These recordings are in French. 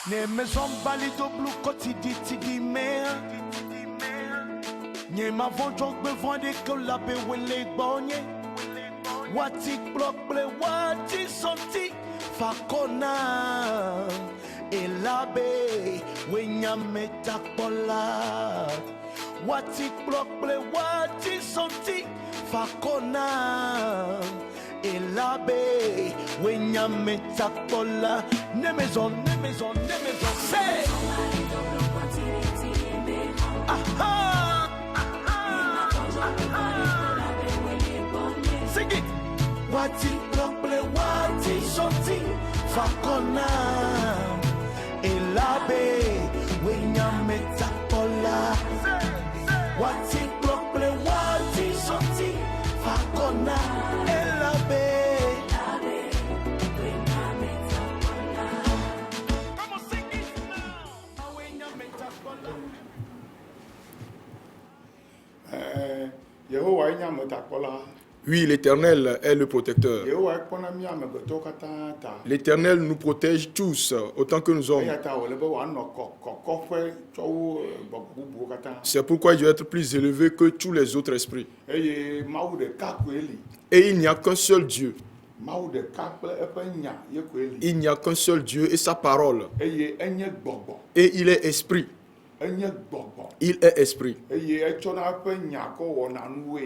Ne maison bali do blue quotidi tidi mea. Nye ma vonjong be vende que la be wele bonye. Wati block ble wati sonti fakona. Elabe wenya metakola. Wati block ble wati sonti fakona. Elabe wenya metakola. Ne maison say. Aha. Sing it. Wati block wati shoti fakona. Elabe wenya metakola. Wati block wati shoti fakona. Elabe. Come on, sing it now. Wenya metakola. Oui, l'Éternel est le protecteur. L'Éternel nous protège tous, autant que nous sommes. C'est pourquoi il doit être plus élevé que tous les autres esprits. Et il n'y a qu'un seul Dieu. Il n'y a qu'un seul Dieu et sa parole. Et il est esprit. Il est esprit.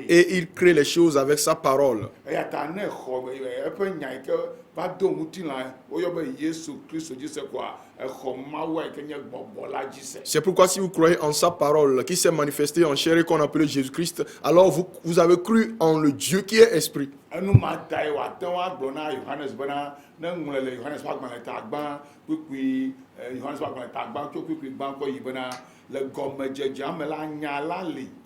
Et il crée les choses avec sa parole. C'est pourquoi si vous croyez en sa parole qui s'est manifestée en chair et qu'on appelle Jésus-Christ, alors vous avez cru en le Dieu qui est esprit.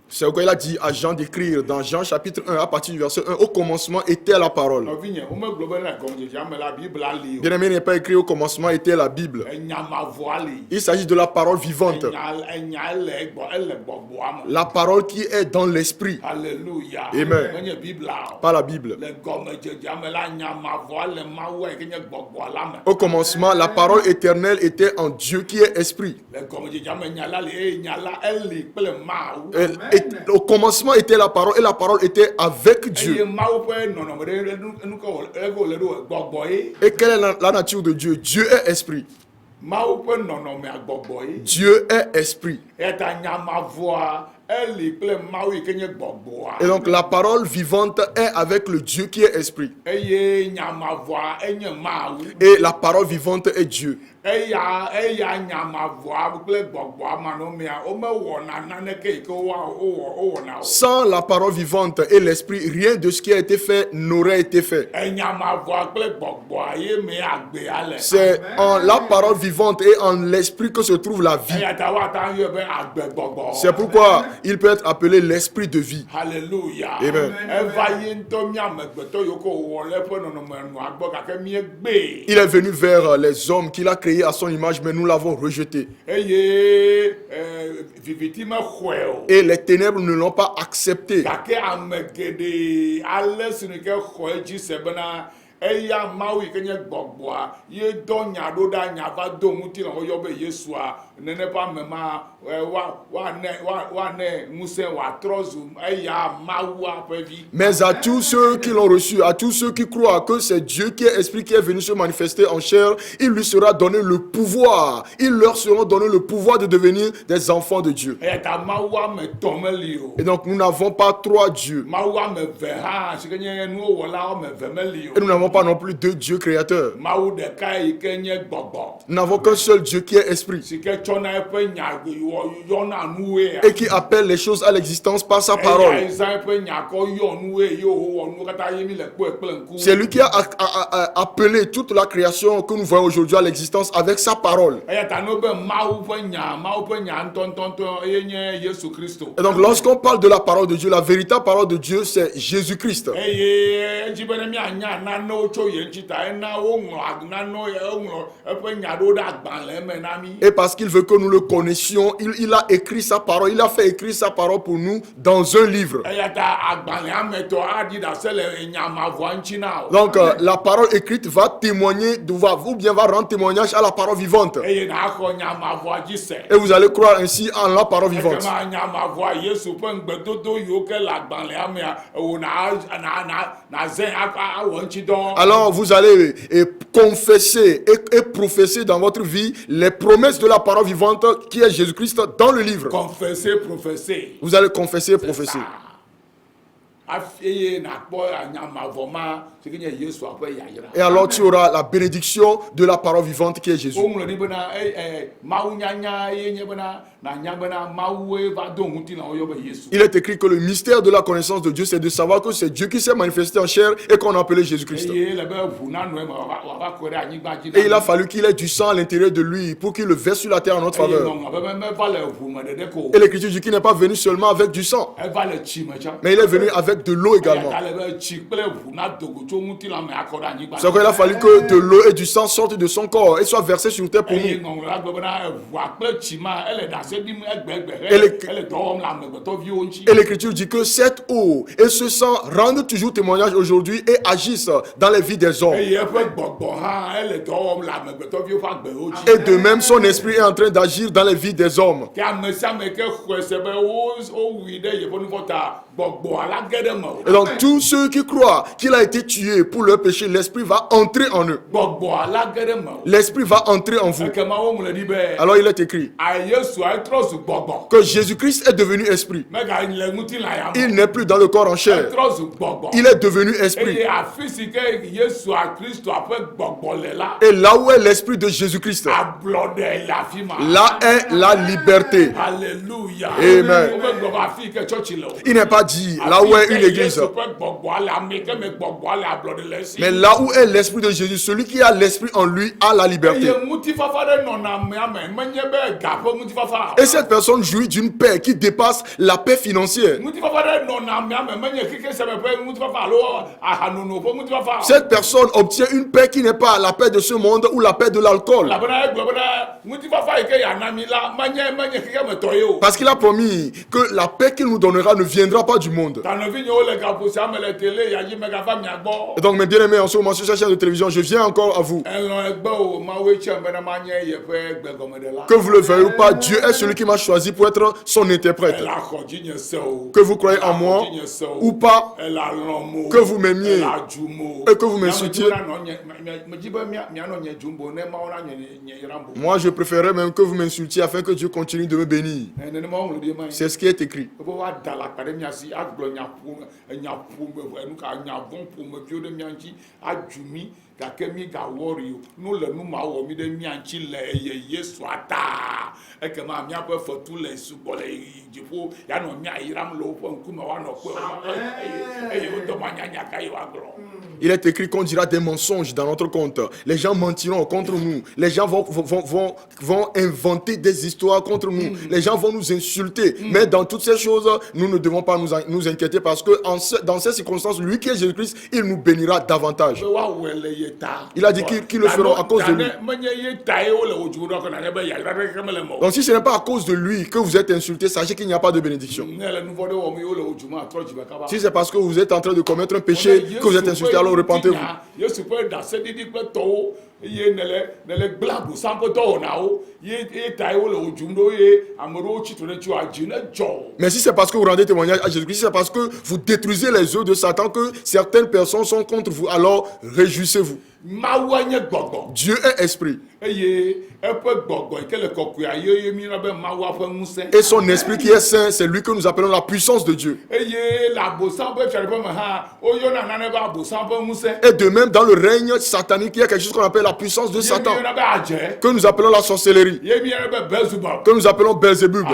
C'est pourquoi il a dit à Jean d'écrire dans Jean chapitre 1 à partir du verset 1, au commencement était la parole. Bien-aimé, n'est pas écrit au commencement était la Bible. Il s'agit de la parole vivante. La parole qui est dans l'esprit. Alléluia. Amen. Pas la Bible. Au commencement, la parole éternelle était en Dieu qui est esprit. Au commencement était la parole et la parole était avec Dieu. Et quelle est la nature de Dieu? Dieu est esprit. Dieu est esprit. Et donc la parole vivante est avec le Dieu qui est esprit. Et la parole vivante est Dieu. Sans la parole vivante et l'esprit, rien de ce qui a été fait n'aurait été fait. C'est en la parole vivante et en l'esprit que se trouve la vie. C'est pourquoi il peut être appelé l'esprit de vie. Alléluia. Amen. Il est venu vers les hommes qu'il a créés à son image, mais nous l'avons rejeté. Et les ténèbres ne l'ont pas accepté. Mais à tous ceux qui l'ont reçu, à tous ceux qui croient que c'est Dieu qui est esprit qui est venu se manifester en chair, il lui sera donné le pouvoir. Il leur sera donné le pouvoir de devenir des enfants de Dieu. Et donc nous n'avons pas trois dieux. Et nous n'avons pas non plus deux dieux créateurs. Nous n'avons qu'un seul Dieu qui est esprit. Et qui appelle les choses à l'existence par sa parole. C'est lui qui a appelé toute la création que nous voyons aujourd'hui à l'existence avec sa parole. Et donc lorsqu'on parle de la parole de Dieu, la véritable parole de Dieu, c'est Jésus-Christ. Et parce qu'il veut que nous le connaissions, il a écrit sa parole, il a fait écrire sa parole pour nous dans un livre. Donc la parole écrite va témoigner, ou bien va rendre témoignage à la parole vivante. Et vous allez croire ainsi en la parole vivante. Alors vous allez confesser et professer dans votre vie les promesses de la parole vivante qui est Jésus-Christ dans le livre. Confesser, professer. Vous allez confesser et professer. Et alors tu auras la bénédiction de la parole vivante qui est Jésus. Il est écrit que le mystère de la connaissance de Dieu, c'est de savoir que c'est Dieu qui s'est manifesté en chair et qu'on a appelé Jésus-Christ. Et il a fallu qu'il ait du sang à l'intérieur de lui pour qu'il le verse sur la terre en notre faveur. Et l'écriture dit qu'il n'est pas venu seulement avec du sang, mais il est venu avec de l'eau également. C'est qu'il a fallu que de l'eau et du sang sortent de son corps et soient versés sur terre pour nous. Et l'écriture dit que cette eau et ce sang rendent toujours témoignage aujourd'hui et agissent dans les vies des hommes. Et de même, son esprit est en train d'agir dans les vies des hommes. Et donc tous ceux qui croient qu'il a été tué pour leur péché, l'esprit va entrer en eux. L'esprit va entrer en vous. Alors il est écrit que Jésus-Christ est devenu esprit. Il n'est plus dans le corps en chair. Il est devenu esprit. Et là où est l'esprit de Jésus-Christ, là est la liberté. Amen. Il n'est pas dit là où est une église, mais là où est l'esprit de Jésus, celui qui a l'esprit en lui a la liberté. Et cette personne jouit d'une paix qui dépasse la paix financière. Cette personne obtient une paix qui n'est pas la paix de ce monde ou la paix de l'alcool. Parce qu'il a promis que la paix qu'il nous donnera ne viendra pas du monde. Et donc mes bien-aimés, en ce moment sur cette chaîne de télévision, je viens encore à vous. Que vous le veuillez ou pas, Dieu est celui qui m'a choisi pour être son interprète. Que vous croyez en moi ou pas, que vous m'aimiez et que vous m'insultiez. Moi je préférerais même que vous m'insultiez afin que Dieu continue de me bénir. C'est ce qui est écrit. Il est écrit qu'on dira des mensonges dans notre compte. Les gens mentiront contre nous. Les gens vont inventer des histoires contre nous. Les gens vont nous insulter. Mais dans toutes ces choses, nous ne devons pas nous inquiéter parce que dans ces circonstances, lui qui est Jésus-Christ, il nous bénira davantage. Il a dit qu'il le fera à cause de lui. Donc si ce n'est pas à cause de lui que vous êtes insulté, sachez qu'il n'y a pas de bénédiction. Si c'est parce que vous êtes en train de commettre un péché que vous êtes insulté, alors repentez-vous. Mais si c'est parce que vous rendez témoignage à Jésus-Christ, c'est parce que vous détruisez les œuvres de Satan que certaines personnes sont contre vous, alors réjouissez-vous. Dieu est esprit. Et son esprit qui est saint, c'est lui que nous appelons la puissance de Dieu. Et de même, dans le règne satanique, il y a quelque chose qu'on appelle la puissance de Satan, que nous appelons la sorcellerie, que nous appelons Belzébub.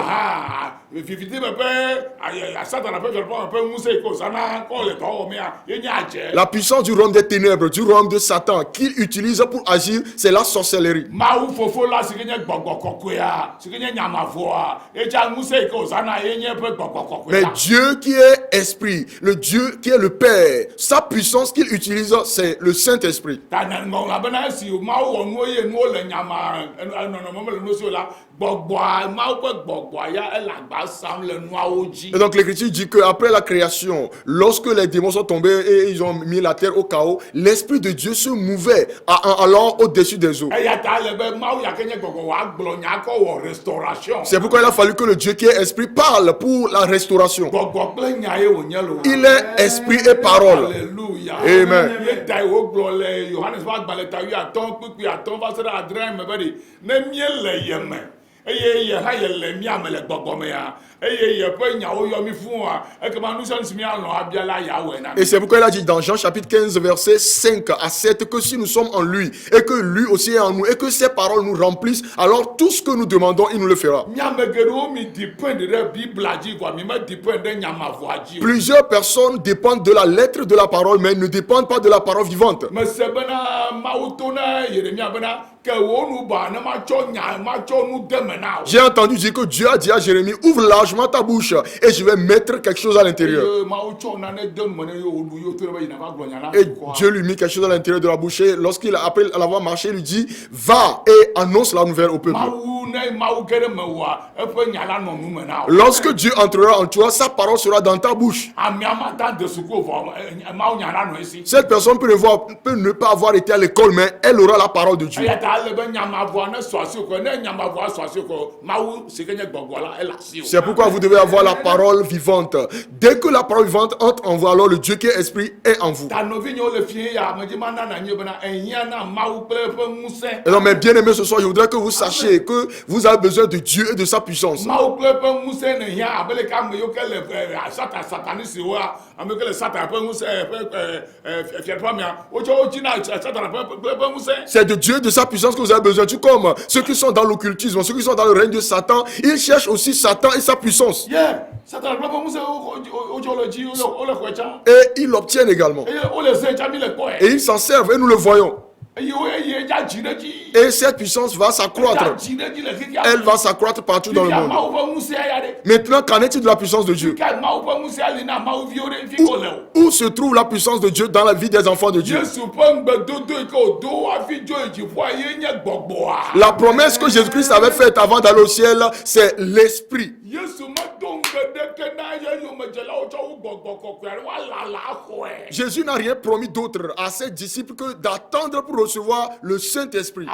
La puissance du royaume des ténèbres, du royaume de Satan, qu'il utilise pour agir, c'est la sorcellerie. Mais Dieu qui est esprit, le Dieu qui est le Père, sa puissance qu'il utilise, c'est le Saint-Esprit. Et donc l'Écriture dit qu'après la création, lorsque les démons sont tombés et ils ont mis la terre au chaos, l'Esprit de Dieu se mouvait alors au-dessus des eaux. C'est pourquoi il a fallu que le Dieu qui est esprit parle pour la restauration. Il est esprit et parole. Amen. Et c'est pourquoi il a dit dans Jean chapitre 15 verset 5 à 7 que si nous sommes en lui et que lui aussi est en nous et que ses paroles nous remplissent, alors tout ce que nous demandons, il nous le fera. Plusieurs personnes dépendent de la lettre de la parole, mais ne dépendent pas de la parole vivante. J'ai entendu dire que Dieu a dit à Jérémie, ouvre largement ta bouche et je vais mettre quelque chose à l'intérieur. Et Dieu lui mit quelque chose à l'intérieur de la bouche et lorsqu'il après l'avoir marché, il lui dit, va et annonce la nouvelle au peuple. Lorsque Dieu entrera en toi, sa parole sera dans ta bouche. Cette personne peut ne pas avoir été à l'école, mais elle aura la parole de Dieu. C'est pourquoi vous devez avoir la parole vivante. Dès que la parole vivante entre en vous, alors le Dieu qui est esprit est en vous. Et donc, mes bien-aimés, ce soir, je voudrais que vous sachiez que vous avez besoin de Dieu et de sa puissance. C'est de Dieu et de sa puissance que vous avez besoin. Tout comme ceux qui sont dans l'occultisme, ceux qui sont dans le règne de Satan, ils cherchent aussi Satan et sa puissance. Et ils l'obtiennent également. Et ils s'en servent et nous le voyons. Et cette puissance va s'accroître. Elle va s'accroître partout dans le monde. Maintenant, qu'en est-il de la puissance de Dieu? Où se trouve la puissance de Dieu dans la vie des enfants de Dieu? La promesse que Jésus-Christ avait faite avant d'aller au ciel, c'est l'esprit. Jésus n'a rien promis d'autre à ses disciples que d'attendre pour recevoir le Saint-Esprit.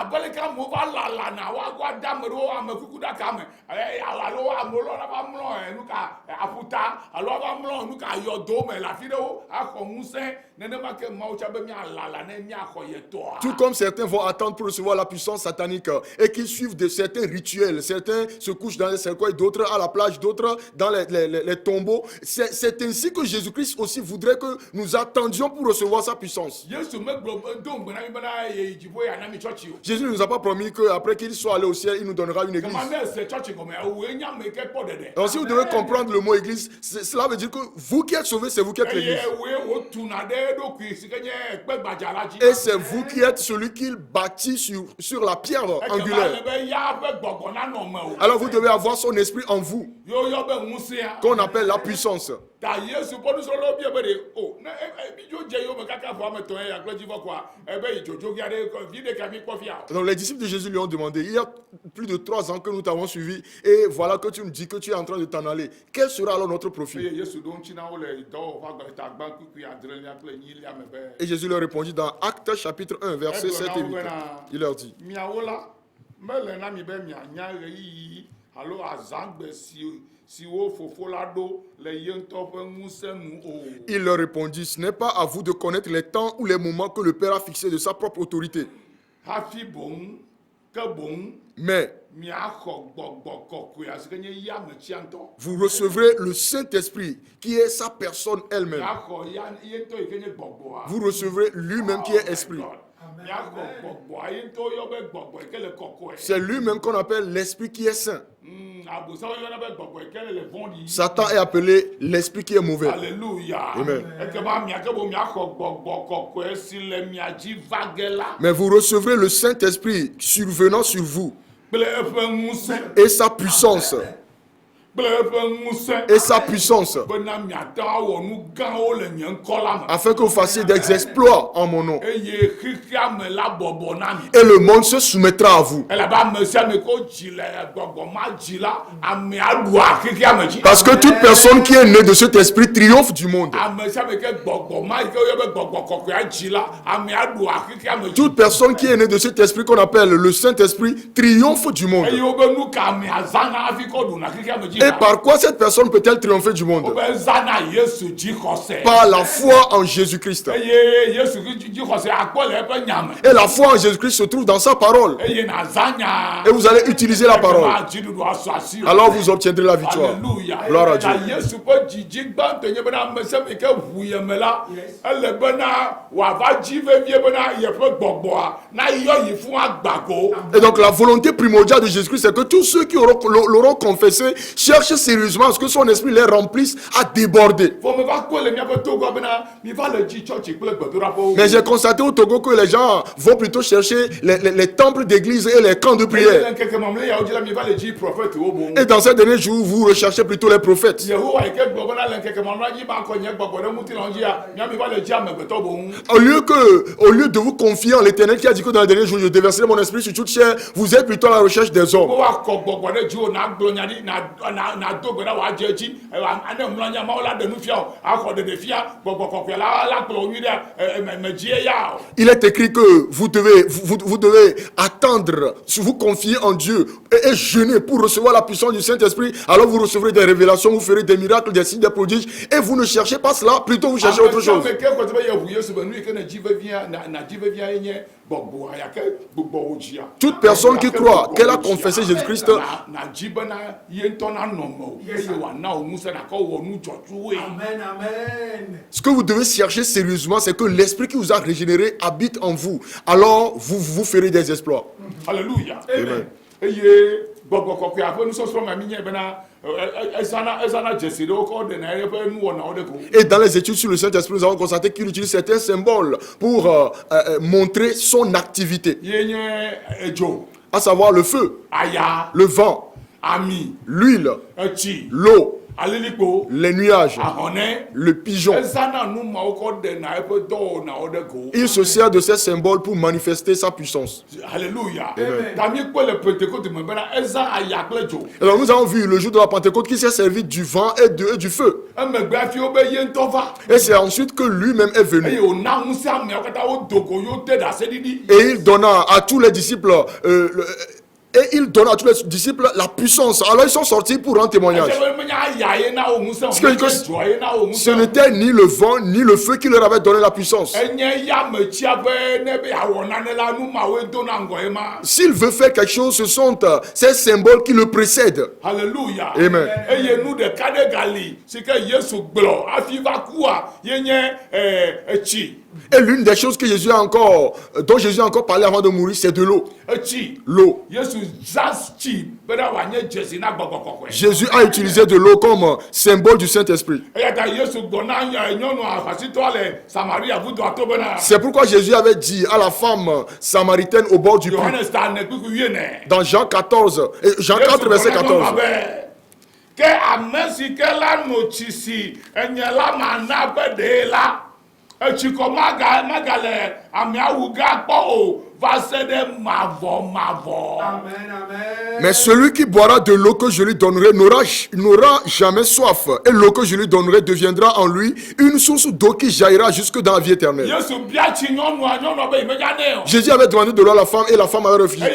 Tout comme certains vont attendre pour recevoir la puissance satanique et qu'ils suivent de certains rituels. Certains se couchent dans les cercueils, d'autres à la plage, d'autres dans les tombeaux. C'est ainsi que Jésus-Christ aussi voudrait que nous attendions pour recevoir sa puissance. Jésus ne nous a pas promis qu'après qu'il soit allé au ciel, il nous donnera une église. Donc si vous devez comprendre le mot église, cela veut dire que vous qui êtes sauvés, c'est vous qui êtes l'église. Et c'est vous qui êtes celui qui bâtit sur la pierre angulaire. Alors vous devez avoir son esprit en vous, qu'on appelle la puissance. Donc les disciples de Jésus lui ont demandé, il y a plus de 3 ans que nous t'avons suivi et voilà que tu me dis que tu es en train de t'en aller. Quel sera alors notre profit? Et Jésus leur répondit dans Actes chapitre 1 verset 7 et 8. Il leur dit, il leur répondit, ce n'est pas à vous de connaître les temps ou les moments que le Père a fixés de sa propre autorité. Mais vous recevrez le Saint-Esprit qui est sa personne elle-même. Vous recevrez lui-même qui est esprit. C'est lui-même qu'on appelle l'esprit qui est saint. Satan est appelé l'esprit qui est mauvais. Alléluia. Amen. Amen. Mais vous recevrez le Saint-Esprit survenant sur vous et sa puissance. Et sa puissance, afin que vous fassiez des exploits en mon nom. Et le monde se soumettra à vous. Parce que toute personne qui est née de cet esprit triomphe du monde. Toute personne qui est née de cet esprit qu'on appelle le Saint-Esprit triomphe du monde. Et par quoi cette personne peut-elle triompher du monde? Par la foi en Jésus-Christ. Et la foi en Jésus-Christ se trouve dans sa parole. Et vous allez utiliser la parole. Alors vous obtiendrez la victoire. Gloire à Dieu. Et donc la volonté primordiale de Jésus-Christ, c'est que tous ceux qui l'auront confessé cherchent sérieusement à ce que son esprit les remplisse à déborder. Mais j'ai constaté au Togo que les gens vont plutôt chercher les temples d'église et les camps de prière. Et dans ces derniers jours, vous recherchez plutôt les prophètes. Au lieu de vous confier en l'Éternel qui a dit que dans les derniers jours, je déverserai mon esprit sur toute chair, vous êtes plutôt à la recherche des hommes. Il est écrit que vous devez attendre, vous confier en Dieu et jeûner pour recevoir la puissance du Saint-Esprit. Alors vous recevrez des révélations, vous ferez des miracles, des signes, des prodiges. Et vous ne cherchez pas cela, plutôt vous cherchez autre chose. Toute personne qui croit qu'elle a confessé Jésus-Christ, ce que vous devez chercher sérieusement, c'est que l'esprit qui vous a régénéré habite en vous. Alors vous ferez des exploits. Alléluia. Amen. Et dans les études sur le Saint-Esprit, nous avons constaté qu'il utilise certains symboles pour montrer son activité. À savoir le feu, le vent, l'huile, l'eau, les nuages, le pigeon. Il se sert de ces symboles pour manifester sa puissance. Alléluia. Alors nous avons vu le jour de la Pentecôte qu'il s'est servi du vent et du feu. Et c'est ensuite que lui-même est venu. Et il donna à tous les disciples la puissance. Alors ils sont sortis pour un témoignage. Ce n'était ni le vent ni le feu qui leur avait donné la puissance. S'il veut faire quelque chose, ce sont ces symboles qui le précèdent. Alléluia. Amen. Et l'une des choses dont Jésus a encore parlé avant de mourir, c'est de l'eau. L'eau. Jésus a utilisé de l'eau comme symbole du Saint-Esprit. C'est pourquoi Jésus avait dit à la femme samaritaine au bord du puits, dans Jean 14, Jean 4, verset 14. Mais celui qui boira de l'eau que je lui donnerai n'aura jamais soif. Et l'eau que je lui donnerai deviendra en lui une source d'eau qui jaillira jusque dans la vie éternelle. Jésus avait demandé de l'eau à la femme et la femme avait refusé.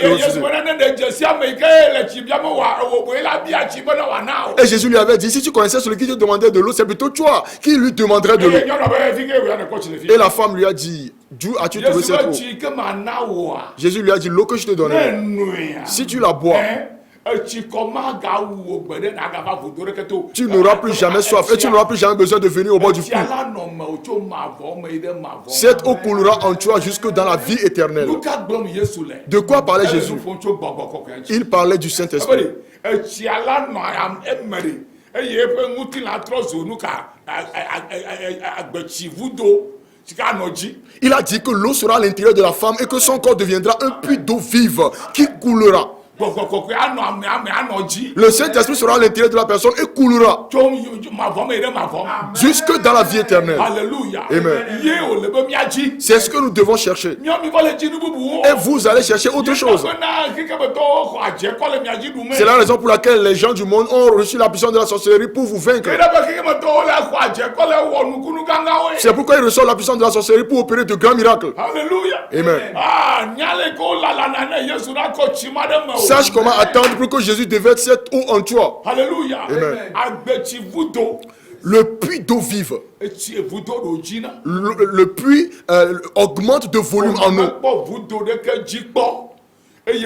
Et Jésus lui avait dit, si tu connaissais celui qui te demandait de l'eau, c'est plutôt toi qui lui demanderais de l'eau. Et la femme lui a dit, d'où as-tu trouvé cette eau? Jésus lui a dit, l'eau que je te donnerai, si tu la bois, Tu n'auras plus jamais soif et tu n'auras plus jamais besoin de venir au bord du puits. Cette eau coulera en toi jusque dans la vie éternelle. De quoi parlait Jésus? Il parlait du Saint-Esprit. Il a dit que l'eau sera à l'intérieur de la femme et que son corps deviendra un puits d'eau vive qui coulera. Le Saint-Esprit sera à l'intérieur de la personne et coulera jusque dans la vie éternelle. Amen. C'est ce que nous devons chercher. Et vous allez chercher autre chose. C'est la raison pour laquelle les gens du monde ont reçu la puissance de la sorcellerie pour vous vaincre. C'est pourquoi ils reçoivent la puissance de la sorcellerie pour opérer de grands miracles. Amen. Sache comment attendre pour que Jésus déverse cette eau en toi. Alléluia. Amen. Le puits d'eau vive. Le puits augmente de volume en eau. Mais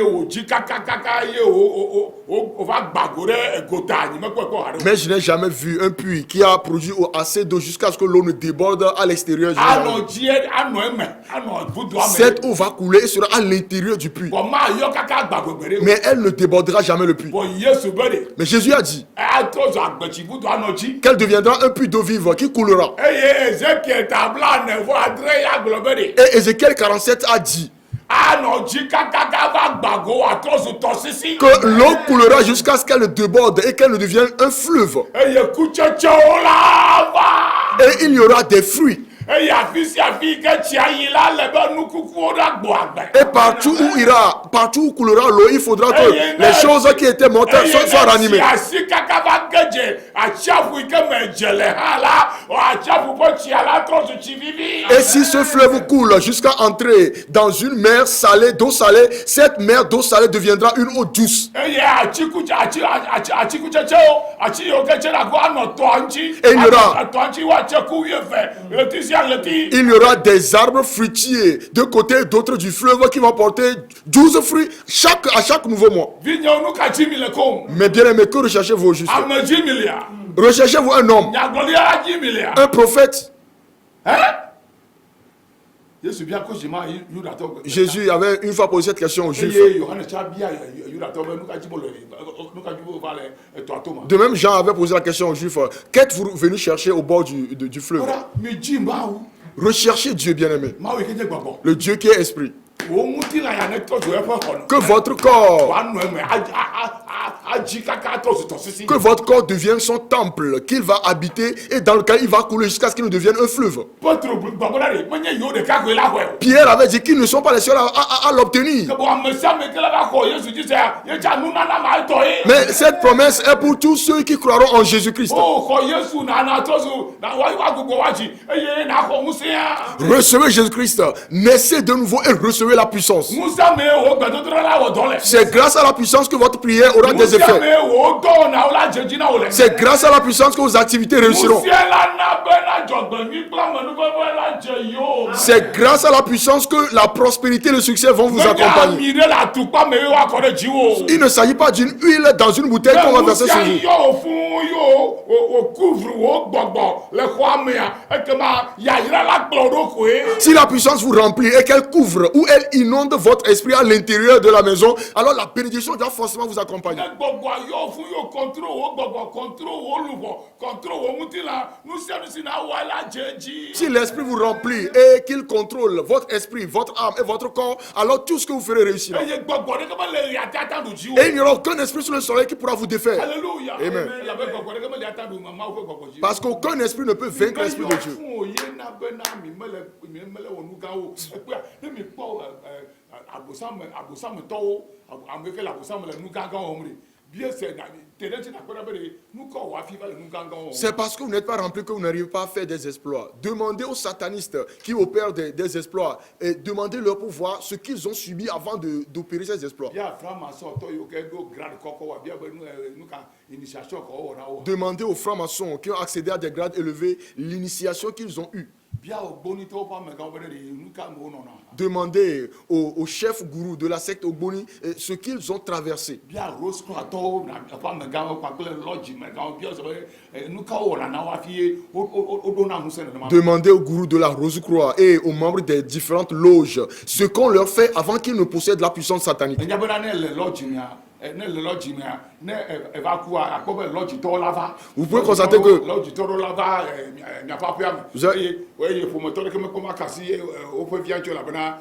je n'ai jamais vu un puits qui a produit assez d'eau jusqu'à ce que l'eau ne déborde à l'extérieur. Cette eau va couler et sera à l'intérieur du puits. Mais elle ne débordera jamais le puits. Mais Jésus a dit qu'elle deviendra un puits d'eau vive qui coulera. Et Ézéchiel 47 a dit que l'eau coulera jusqu'à ce qu'elle déborde et qu'elle ne devienne un fleuve. Et il y aura des fruits. Et partout où ira, partout où coulera l'eau, il faudra que les choses qui étaient mortelles soient ranimées. Et si ce fleuve coule jusqu'à entrer dans une mer salée, d'eau salée, cette mer d'eau salée deviendra une eau douce. Et il y aura des arbres fruitiers de côté et d'autre du fleuve qui vont porter 12 fruits à chaque nouveau mois. Mais bien aimé, que recherchez-vous au juste? Recherchez-vous un homme, un prophète. Jésus avait une fois posé cette question aux Juifs. De même, Jean avait posé la question aux Juifs. Qu'êtes-vous venu chercher au bord du fleuve? Recherchez Dieu, bien-aimé. Le Dieu qui est esprit. Que votre corps devienne son temple, qu'il va habiter et dans lequel il va couler jusqu'à ce qu'il ne devienne un fleuve. Pierre avait dit qu'ils ne sont pas les seuls à l'obtenir. Mais cette promesse est pour tous ceux qui croiront en Jésus-Christ. Recevez Jésus-Christ, naissez de nouveau et recevez la puissance. C'est grâce à la puissance que votre prière aura des effets. C'est grâce à la puissance que vos activités réussiront. C'est grâce à la puissance que la prospérité et le succès vont vous accompagner. Il ne s'agit pas d'une huile dans une bouteille qu'on va verser sur vous. Si la puissance vous remplit et qu'elle couvre ou elle inonde votre esprit à l'intérieur de la maison, alors la bénédiction doit forcément vous accompagner. Si l'esprit vous remplit et qu'il contrôle votre esprit, votre âme et votre corps, alors tout ce que vous ferez réussira. Et il n'y aura aucun esprit sur le soleil qui pourra vous défaire. Amen. Parce qu'aucun esprit ne peut vaincre l'esprit de Dieu. C'est parce que vous n'êtes pas rempli que vous n'arrivez pas à faire des exploits. Demandez aux satanistes qui opèrent des exploits et demandez leur pouvoir ce qu'ils ont subi avant d'opérer ces exploits. Demandez aux francs-maçons qui ont accédé à des grades élevés l'initiation qu'ils ont eue. bia ogboni to pa me ga obere de nu ka mo no na Demandez aux chefs gourous de la secte Ogboni ce qu'ils ont traversé. bia rose ko ato na pa me ga ko akole lodge me ga bia so nu ka o na wa fie o do na musen na ma. Demandez aux gourous de la Rose-Croix et aux membres des différentes loges ce qu'on leur fait avant qu'ils ne possèdent la puissance satanique. Nya bena ne le lodge mia ne le lodge mia ne va ku akobe lodge to lava. Vous pouvez constater que lodge to lava nya pa pia we faut moteur que me comment casser au peut bien tu la bena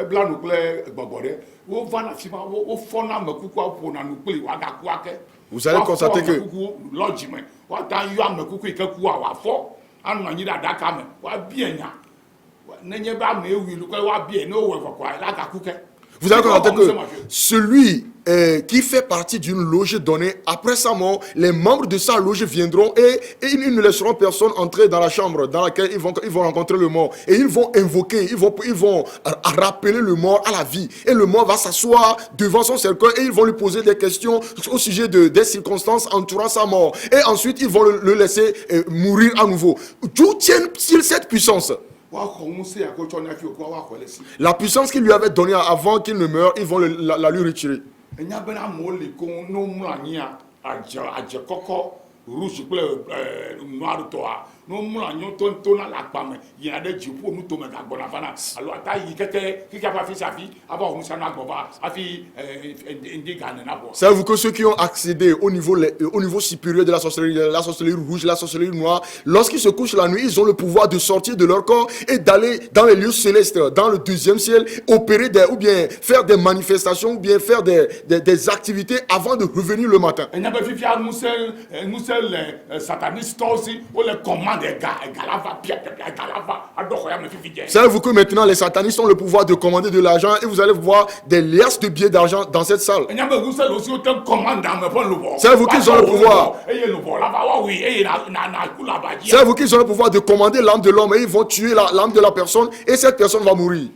bla nous ple gbobode wo va na fima wo fona me kuku apo na nous ple wa ga ku ake. Vous allez constater que lodge me wa ta yo am kuku ikaku a wa fo anu anyi da daka me wa bien nya nenye ba me wi lu ko wa bien no we kwa la ga kuke. Vous allez constater que celui qui fait partie d'une loge donnée, après sa mort, les membres de sa loge viendront et ils ne laisseront personne entrer dans la chambre dans laquelle ils vont rencontrer le mort. Et ils vont invoquer, ils vont rappeler le mort à la vie. Et le mort va s'asseoir devant son cercueil et ils vont lui poser des questions au sujet des circonstances entourant sa mort. Et ensuite, ils vont le laisser mourir à nouveau. D'où tient-il cette puissance? La puissance qu'il lui avait donnée avant qu'il ne meure, ils vont la lui retirer. Rouge noir toi no mula nyoto to na la pame ya de jipo nu to me ga gbona fana alo ata yi keke ki ka fa fi safi aba o musa na gboba afi indi ga na bo. Savez-vous que ceux qui ont accédé au niveau supérieur de la sorcellerie rouge, la sorcellerie noire, lorsqu'ils se couchent la nuit, ils ont le pouvoir de sortir de leur corps et d'aller dans les lieux célestes, dans le deuxième ciel, opérer ou bien faire des manifestations ou bien faire des activités avant de revenir le matin. Sataniste aussi, ou les commandes des gars, savez-vous que maintenant les satanistes ont le pouvoir de commander de l'argent et vous allez voir des liasses de billets d'argent dans cette salle. Savez-vous qu'ils ont le pouvoir? Savez-vous qu'ils ont le pouvoir de commander l'âme de l'homme et ils vont tuer l'âme de la personne et cette personne va mourir?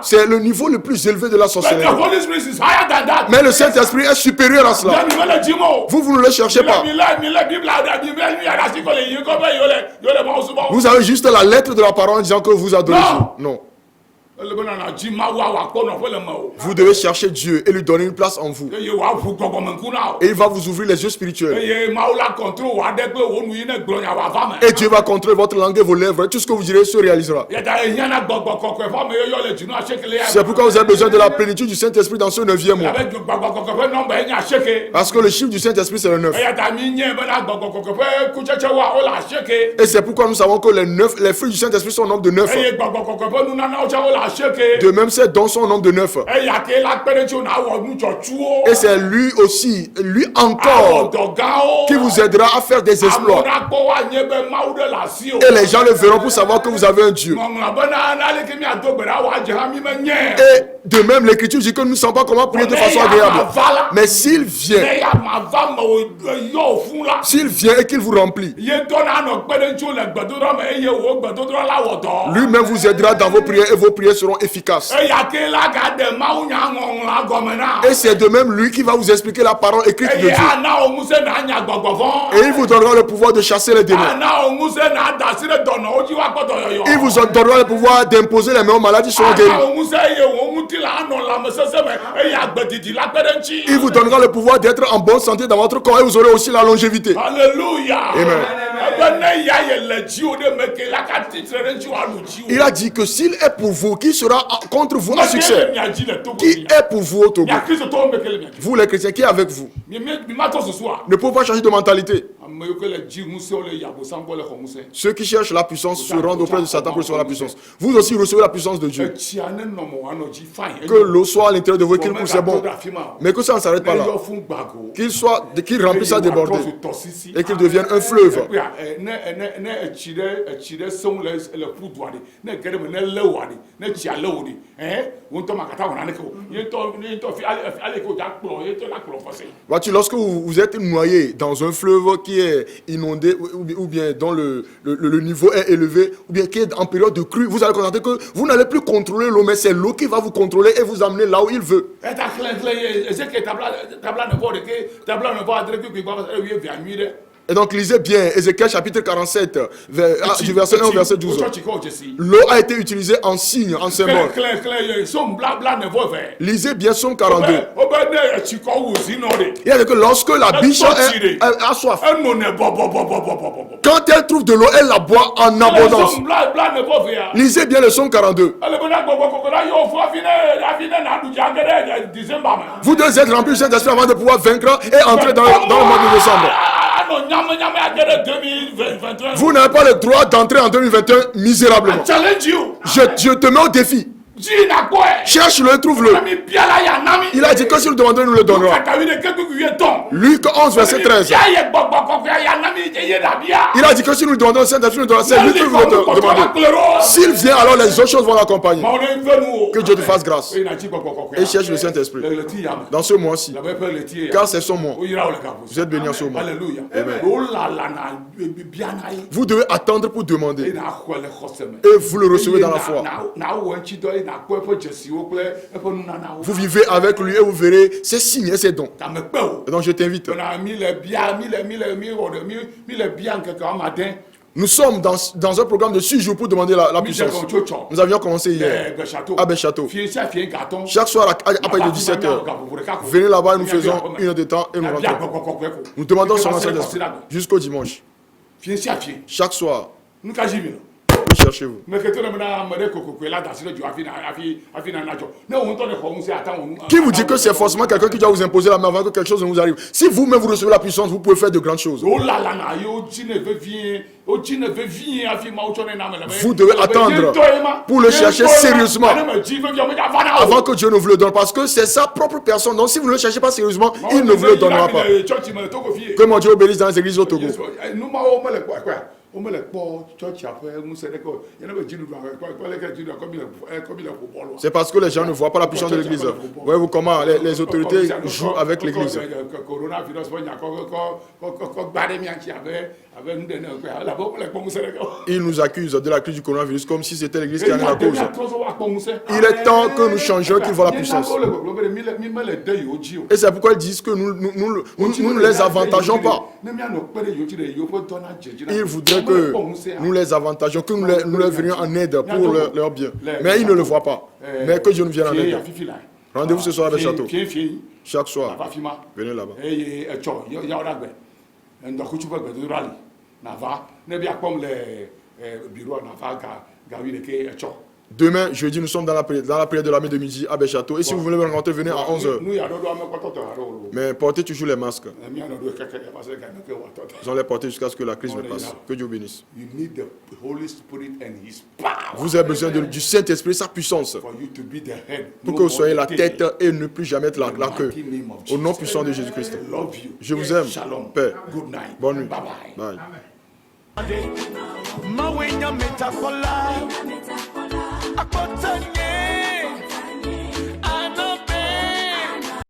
C'est le niveau le plus élevé de la sorcellerie. Mais le Saint-Esprit est supérieur à cela. Vous ne le cherchez pas. Vous avez juste la lettre de la parole disant que vous adorez Dieu. Non. Vous devez chercher Dieu et lui donner une place en vous. Et il va vous ouvrir les yeux spirituels. Et Dieu va contrôler votre langue et vos lèvres. Et tout ce que vous direz se réalisera. C'est pourquoi vous avez besoin de la plénitude du Saint-Esprit dans ce 9e mois. Parce que le chiffre du Saint-Esprit c'est le 9. Et c'est pourquoi nous savons que les fruits du Saint-Esprit sont au nombre de 9. De même, ces dons sont au nombre de 9. Et c'est lui aussi, lui encore, qui vous aidera à faire des exploits. Et les gens le verront pour savoir que vous avez un Dieu. Et de même, l'Écriture dit que nous ne savons pas comment prier de façon agréable. Mais s'il vient et qu'il vous remplit, lui-même vous aidera dans vos prières et vos prières seront efficaces. Et c'est de même lui qui va vous expliquer la parole écrite de Dieu. Et il vous donnera le pouvoir de chasser les démons. Il vous donnera le pouvoir d'imposer les mains aux malades, ils seront guéris. Il vous donnera le pouvoir d'être en bonne santé dans votre corps et vous aurez aussi la longévité. Alléluia. Amen. Il a dit que s'il est pour vous, qui sera contre vous en succès? Qui est pour vous au Togo? Vous les chrétiens, qui est avec vous? Ne pouvez pas changer de mentalité. Ceux qui cherchent la puissance se rendent auprès de Satan pour recevoir la puissance. Vous aussi recevez la puissance de Dieu. Que l'eau soit à l'intérieur de vous et qu'il pousse, c'est bon. Mais que ça ne s'arrête pas là. Qu'il remplisse à déborder. Et qu'il devienne un fleuve. Vois-tu, lorsque vous êtes noyé dans un fleuve qui est inondé ou bien dont le niveau est élevé ou bien qui est en période de crue, vous allez constater que vous n'allez plus contrôler l'eau, mais c'est l'eau qui va vous contrôler et vous amener là où il veut. Et donc lisez bien Ézéchiel chapitre 47, du verset 1 au verset 12. Church ko jesi. L'eau a été utilisée en signe, en symbole. Claire, some bla ne vo ve. Lisez bien Psaume 42. Obede chiko wuzi no de. Il y a que lorsque la biche a soif, Eno ne bo. quand elle trouve de l'eau, elle la boit en abondance. Some bla ne vo ve ya. Lisez bien le Psaume 42. Vous devez être remplis du Saint-Esprit avant de pouvoir vaincre et entrer dans le mois de décembre. Vous n'avez pas le droit d'entrer en 2021 misérablement. Je te mets au défi. Cherche-le et trouve-le. Il a dit que si nous demandons, nous le donnerons. Luc 11, verset 13. Il a dit que si nous demandons le Saint-Esprit, nous donnerons. C'est lui qui vous le demande. S'il vient, alors les autres choses vont l'accompagner. Que Dieu te fasse grâce. Et cherche le Saint-Esprit dans ce mois-ci. Car c'est son mois. Vous êtes bénis en ce mois. Amen. Vous devez attendre pour demander. Et vous le recevez dans la foi. Vous vivez avec lui et vous verrez ses signes et ses dons. Et donc je t'invite. Nous sommes dans un programme de 6 jours pour demander la puissance. Nous avions commencé hier à Béchâteau. Chaque soir à partir de 17h, venez là-bas et nous faisons une heure de temps et nous rentrons. Nous demandons son Saint-Esprit jusqu'au dimanche. Chaque soir. Où cherchez-vous? Qui vous dit que c'est forcément quelqu'un qui doit vous imposer la main avant que quelque chose ne vous arrive? Si vous-même vous recevez la puissance, vous pouvez faire de grandes choses. Vous devez attendre pour le chercher sérieusement avant que Dieu ne vous le donne, parce que c'est sa propre personne. Donc si vous ne le cherchez pas sérieusement, il ne vous le donnera pas. Que mon Dieu bénisse dans les églises au Togo. C'est parce que les gens ne voient pas la puissance de l'église. Voyez-vous comment les autorités jouent avec l'église. Ils nous accusent de la crise du coronavirus comme si c'était l'église qui en est la cause. Il est temps que nous changions, qu'ils voient la puissance. Et c'est pourquoi ils disent que nous ne les avantageons pas. Ils voudraient que nous les avantageons, que nous leur venions en aide pour leur bien. Mais ils ne le voient pas. Mais que Dieu nous vienne en aide. Rendez-vous ce soir avec Château. Chaque soir. Venez là-bas. Demain, jeudi, nous sommes dans la prière de l'armée de midi à Béchâteau. Et si vous voulez me rencontrer, venez à 11h. Mais portez toujours les masques. Vous allez les porter jusqu'à ce que la crise ne passe. Que Dieu bénisse. Vous avez besoin du Saint-Esprit, sa puissance, pour que vous soyez la tête et ne plus jamais être la queue. Au nom puissant de Jésus-Christ. Je vous aime. Père. Bonne nuit. Bye.